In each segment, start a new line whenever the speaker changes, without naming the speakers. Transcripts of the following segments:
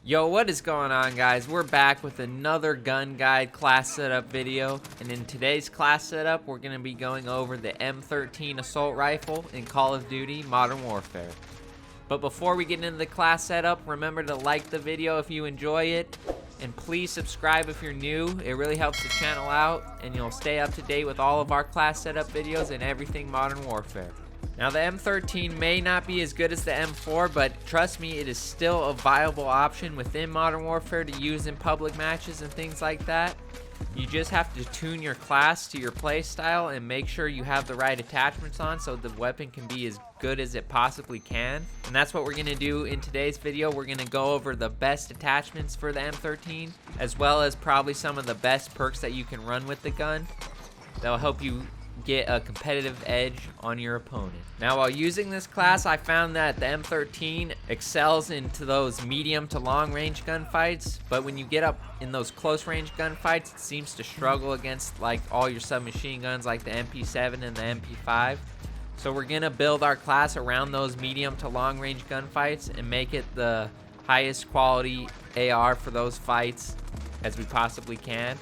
Yo, what is going on, guys? We're back with another gun guide class setup video, and in today's class setup we're going to be going over the M13 assault rifle in Call of Duty Modern Warfare. But before we get into the class setup, remember to like the video if you enjoy it, and please subscribe if you're new. It really helps the channel out, and you'll stay up to date with all of our class setup videos and everything Modern Warfare. Now, the M13 may not be as good as the M4, but trust me, it is still a viable option within Modern Warfare to use in public matches and things like that. You just have to tune your class to your play style and make sure you have the right attachments on so the weapon can be as good as it possibly can. And that's what we're going to do in today's video. We're going to go over the best attachments for the M13, as well as probably some of the best perks that you can run with the gun that'll help you get a competitive edge on your opponent. Now, while using this class, I found that the M13 excels into those medium to long range gunfights, but when you get up in those close range gunfights, it seems to struggle against like all your submachine guns like the MP7 and the MP5. So we're gonna build our class around those medium to long range gunfights and make it the highest quality AR for those fights as we possibly can.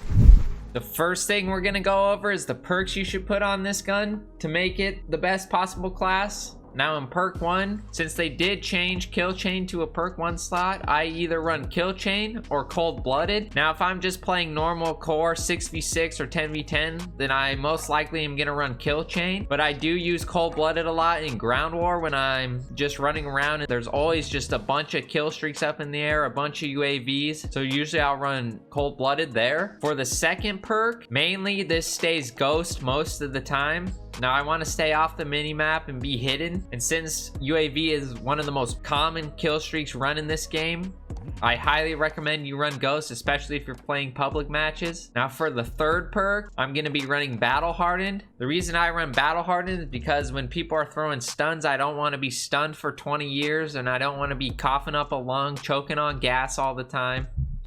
The first thing we're gonna go over is the perks you should put on this gun to make it the best possible class. Now, in perk 1, since they did change kill chain to a perk 1 slot, I either run kill chain or cold-blooded. Now, if I'm just playing normal core 6v6 or 10v10, then I most likely am gonna run kill chain, but I do use cold-blooded a lot in ground war when I'm just running around and there's always just a bunch of kill streaks up in the air, a bunch of UAVs, so usually I'll run cold-blooded there. For the second perk, mainly this stays ghost most of the time. Now, I want to stay off the minimap and be hidden, and since UAV is one of the most common kill streaks run in this game, I highly recommend you run Ghost, especially if you're playing public matches. Now, for the third perk, I'm going to be running Battle Hardened. The reason I run Battle Hardened is because when people are throwing stuns, I don't want to be stunned for 20 years, and I don't want to be coughing up a lung, choking on gas all the time.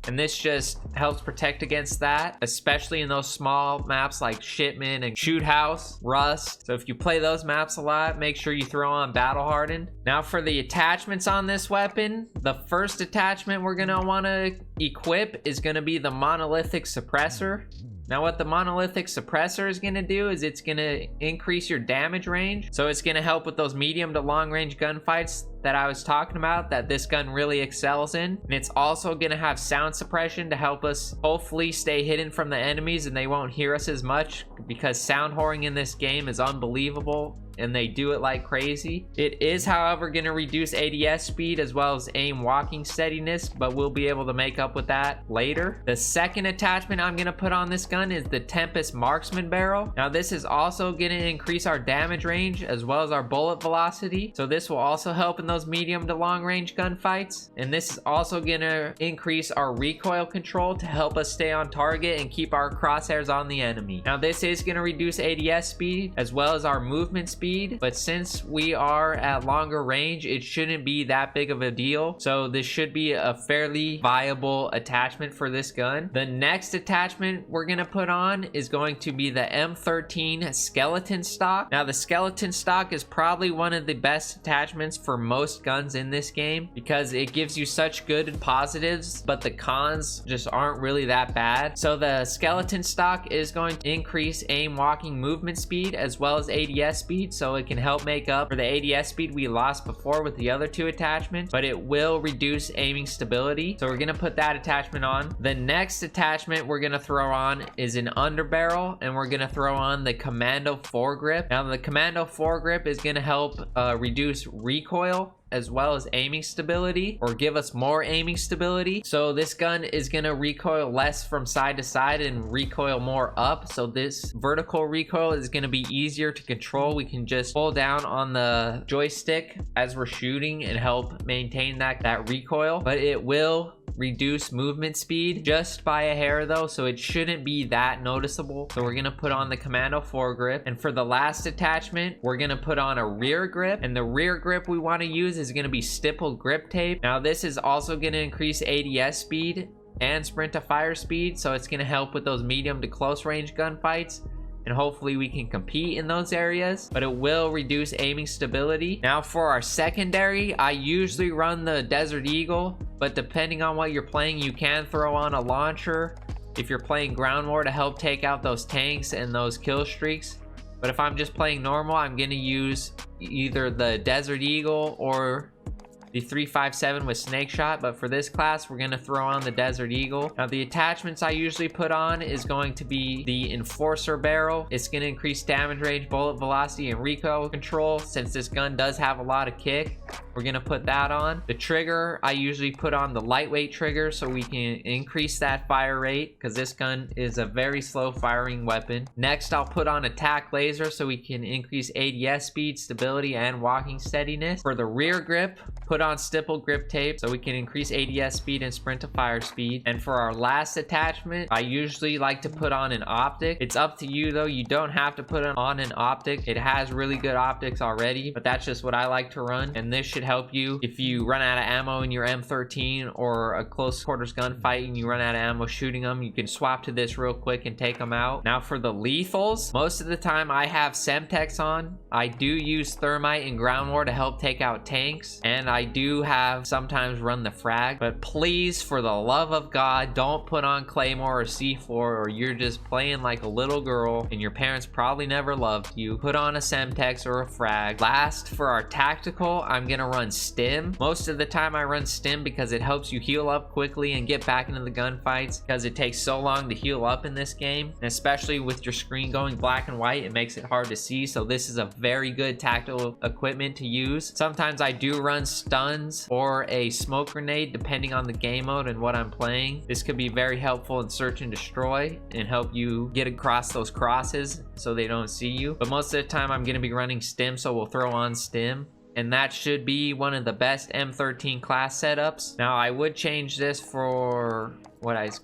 And this just helps protect against that, especially in those small maps like Shipment and Shoot House, Rust. So if you play those maps a lot, make sure you throw on Battle Hardened. Now, for the attachments on this weapon, the first attachment we're gonna wanna equip is gonna be the Monolithic Suppressor. Now, what the Monolithic Suppressor is going to do is it's going to increase your damage range. So it's going to help with those medium to long range gunfights that I was talking about that this gun really excels in. And it's also going to have sound suppression to help us hopefully stay hidden from the enemies and they won't hear us as much, because sound whoring in this game is unbelievable and they do it like crazy. It is, however, going to reduce ADS speed as well as aim walking steadiness, but we'll be able to make up with that later. The second attachment I'm going to put on this gun is the Tempest Marksman Barrel. Now, this is also going to increase our damage range as well as our bullet velocity, so this will also help in those medium to long range gunfights. And this is also going to increase our recoil control to help us stay on target and keep our crosshairs on the enemy. Now, this is going to reduce ADS speed as well as our movement speed, but since we are at longer range, it shouldn't be that big of a deal. So this should be a fairly viable attachment for this gun. The next attachment we're going to put on is going to be the M13 Skeleton Stock. Now, the Skeleton Stock is probably one of the best attachments for most guns in this game because it gives you such good positives, but the cons just aren't really that bad. So the Skeleton Stock is going to increase aim walking movement speed as well as ADS speed, so it can help make up for the ADS speed we lost before with the other two attachments, but it will reduce aiming stability. So we're going to put that attachment on. The next attachment we're going to throw on is an underbarrel, and we're going to throw on the Commando foregrip. Now, the Commando foregrip is going to help reduce recoil as well as aiming stability, or give us more aiming stability. So this gun is going to recoil less from side to side and recoil more up. So this vertical recoil is going to be easier to control. We can just pull down on the joystick as we're shooting and help maintain that recoil, but it will reduce movement speed just by a hair though, so it shouldn't be that noticeable. So we're gonna put on the Commando foregrip, and for the last attachment we're gonna put on a rear grip, and the rear grip we want to use is gonna be stippled grip tape. Now, this is also gonna increase ADS speed and sprint to fire speed, so it's gonna help with those medium to close range gunfights. and hopefully we can compete in those areas, but it will reduce aiming stability. Now for our secondary, I usually run the Desert Eagle, but depending on what you're playing, you can throw on a launcher if you're playing ground war to help take out those tanks and those kill streaks. But if I'm just playing normal, I'm gonna use either the Desert Eagle or the 357 with snake shot. But for this class, we're gonna throw on the Desert Eagle. Now the attachments I usually put on is going to be the Enforcer barrel. It's gonna increase damage range, bullet velocity, and recoil control. Since this gun does have a lot of kick, we're gonna put that on. The trigger, I usually put on the lightweight trigger so we can increase that fire rate, because this gun is a very slow firing weapon. Next, I'll put on attack laser so we can increase ADS speed, stability, and walking steadiness. For the rear grip, put on stipple grip tape so we can increase ADS speed and sprint to fire speed. And for our last attachment, I usually like to put on an optic. It's up to you though, you don't have to put on an optic. It has really good optics already, but that's just what I like to run. And this should help you if you run out of ammo in your M13 or a close quarters gunfight and you run out of ammo shooting them, you can swap to this real quick and take them out. Now for the lethals, most of the time I have Semtex on. I do use thermite and ground war to help take out tanks, and I do have sometimes run the frag. But please, for the love of God, don't put on Claymore or C4, or you're just playing like a little girl and your parents probably never loved you. Put on a Semtex or a frag. Last, for our tactical, I'm gonna run Stim. Most of the time I run Stim because it helps you heal up quickly and get back into the gunfights, because it takes so long to heal up in this game, and especially with your screen going black and white, it makes it hard to see. So this is a very good tactical equipment to use. Sometimes I do run stuns or a smoke grenade depending on the game mode and what I'm playing. This could be very helpful in search and destroy and help you get across those crosses so they don't see you. But most of the time I'm going to be running Stim, so we'll throw on Stim. And that should be one of the best M13 class setups. Now I would change this for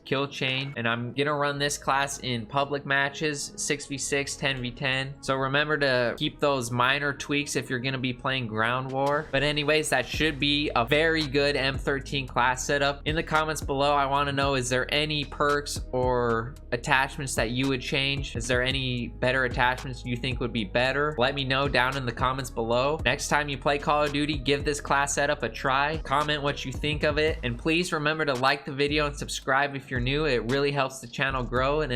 kill chain, and I'm gonna run this class in public matches, 6v6, 10v10. So remember to keep those minor tweaks if you're gonna be playing ground war. But anyways, that should be a very good M13 class setup. In the comments below, I want to know, is there any perks or attachments that you would change? Is there any better attachments you think would be better? Let me know down in the comments below. Next time you play Call of Duty, give this class setup a try. Comment what you think of it, and please remember to like the video and subscribe if you're new. It really helps the channel grow, and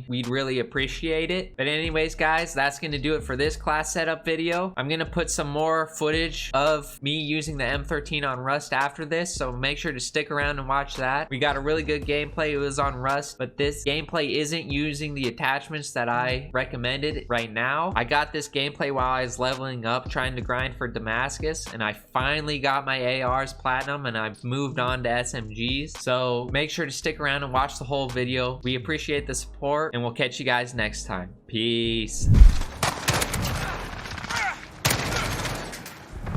we'd really appreciate it. But anyways guys, that's gonna do it for this class setup video. I'm gonna put some more footage of me using the M13 on Rust after this, so make sure to stick around and watch that. We got a really good gameplay. It was on Rust, but this gameplay isn't using the attachments that I recommended right now. I got this gameplay while I was leveling up, trying to grind for Damascus, and I finally got my ARs platinum, and I've moved on to SMGs. So make sure to stick around and watch the whole video. We appreciate the support, and we'll catch you guys next time. Peace.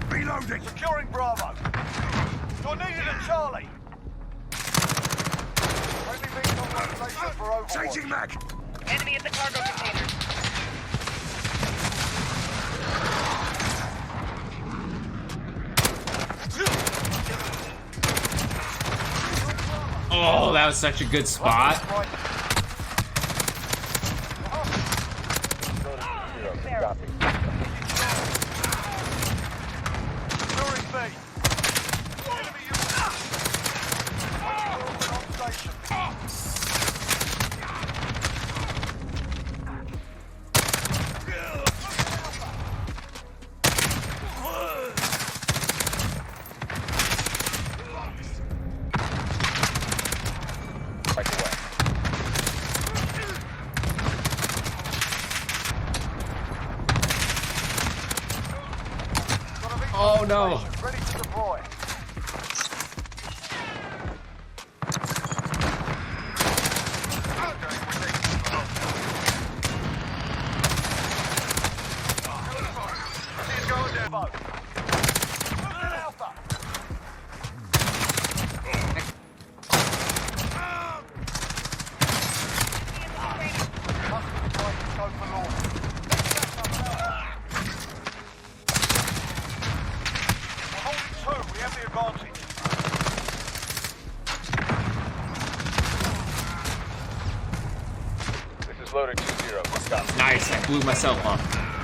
Reloading. Securing Bravo. You're needed at Charlie. Friendly beacon on location for overwatch. Changing mag.
Enemy at the cargo container.
Oh, that was such a good spot. Oh no.
Ready to deploy. We have loader 2-0. Wisconsin.
Nice, I blew myself up.